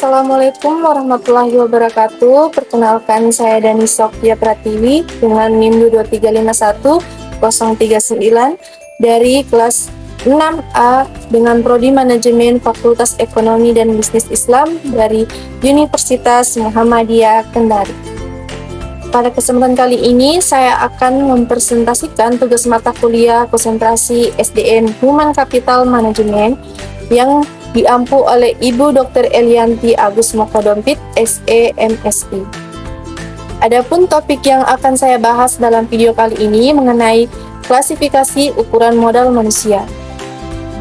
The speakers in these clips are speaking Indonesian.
Assalamualaikum warahmatullahi wabarakatuh. Perkenalkan, saya Dani Sofia Pratiwi dengan NIM 2351039 dari kelas 6A dengan Prodi Manajemen Fakultas Ekonomi dan Bisnis Islam dari Universitas Muhammadiyah Kendari. Pada kesempatan kali ini, saya akan mempresentasikan tugas mata kuliah konsentrasi SDM Human Capital Management yang diampu oleh Ibu Dr. Elianti Agus Mokodompit, SE MSI. Adapun topik yang akan saya bahas dalam video kali ini mengenai klasifikasi ukuran modal manusia.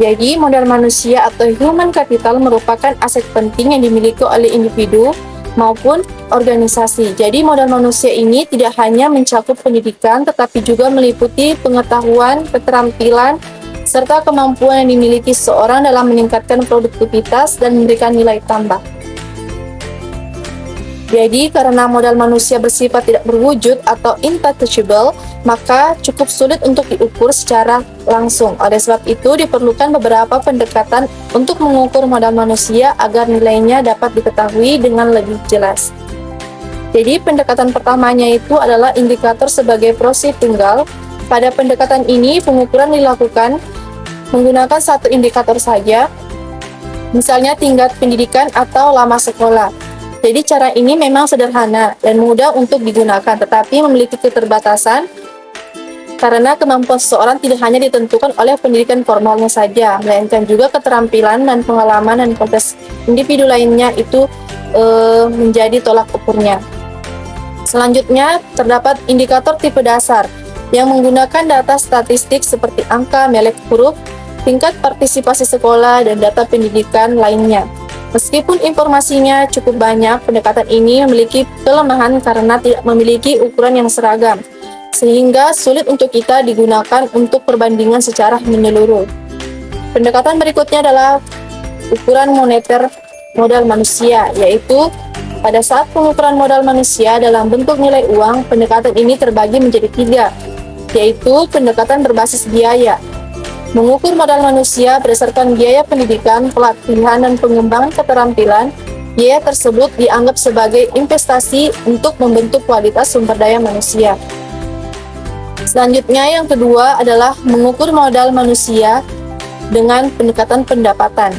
Jadi, modal manusia atau human capital merupakan aset penting yang dimiliki oleh individu maupun organisasi. Jadi, modal manusia ini tidak hanya mencakup pendidikan, tetapi juga meliputi pengetahuan, keterampilan, serta kemampuan yang dimiliki seseorang dalam meningkatkan produktivitas dan memberikan nilai tambah. Jadi, karena modal manusia bersifat tidak berwujud atau intangible, maka cukup sulit untuk diukur secara langsung. Oleh sebab itu, diperlukan beberapa pendekatan untuk mengukur modal manusia agar nilainya dapat diketahui dengan lebih jelas. Jadi, pendekatan pertamanya itu adalah indikator sebagai proses tunggal. Pada pendekatan ini, pengukuran dilakukan menggunakan satu indikator saja, misalnya tingkat pendidikan atau lama sekolah. Jadi cara ini memang sederhana dan mudah untuk digunakan, tetapi memiliki keterbatasan karena kemampuan seseorang tidak hanya ditentukan oleh pendidikan formalnya saja, melainkan juga keterampilan dan pengalaman dan kompetensi individu lainnya itu menjadi tolak ukurnya. Selanjutnya, terdapat indikator tipe dasar yang menggunakan data statistik seperti angka, melek huruf, tingkat partisipasi sekolah, dan data pendidikan lainnya. Meskipun informasinya cukup banyak, pendekatan ini memiliki kelemahan karena tidak memiliki ukuran yang seragam, sehingga sulit untuk kita digunakan untuk perbandingan secara menyeluruh. Pendekatan berikutnya adalah ukuran moneter modal manusia, yaitu pada saat pengukuran modal manusia dalam bentuk nilai uang, pendekatan ini terbagi menjadi tiga, yaitu pendekatan berbasis biaya. Mengukur modal manusia berdasarkan biaya pendidikan, pelatihan, dan pengembangan keterampilan, biaya tersebut dianggap sebagai investasi untuk membentuk kualitas sumber daya manusia. Selanjutnya, yang kedua adalah mengukur modal manusia dengan pendekatan pendapatan.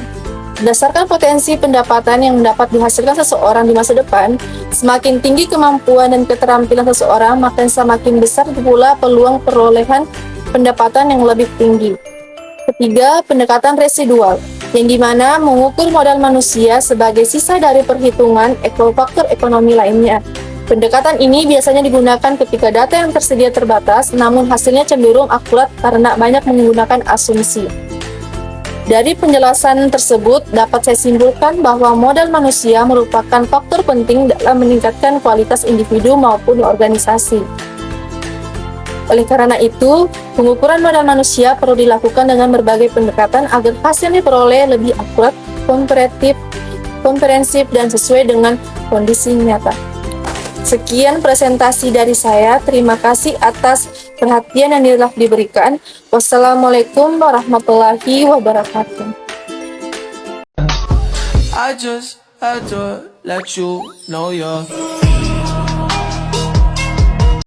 Berdasarkan potensi pendapatan yang dapat dihasilkan seseorang di masa depan, semakin tinggi kemampuan dan keterampilan seseorang, maka semakin besar pula peluang perolehan pendapatan yang lebih tinggi. Ketiga, pendekatan residual, yang dimana mengukur modal manusia sebagai sisa dari perhitungan faktor ekonomi lainnya. Pendekatan ini biasanya digunakan ketika data yang tersedia terbatas, namun hasilnya cenderung akurat karena banyak menggunakan asumsi. Dari penjelasan tersebut, dapat saya simpulkan bahwa modal manusia merupakan faktor penting dalam meningkatkan kualitas individu maupun organisasi. Oleh karena itu, pengukuran modal manusia perlu dilakukan dengan berbagai pendekatan agar hasilnya diperoleh lebih akurat, komprehensif, dan sesuai dengan kondisi nyata. Sekian presentasi dari saya. Terima kasih atas perhatian yang telah diberikan. Wassalamualaikum warahmatullahi wabarakatuh. I just had to let you know you're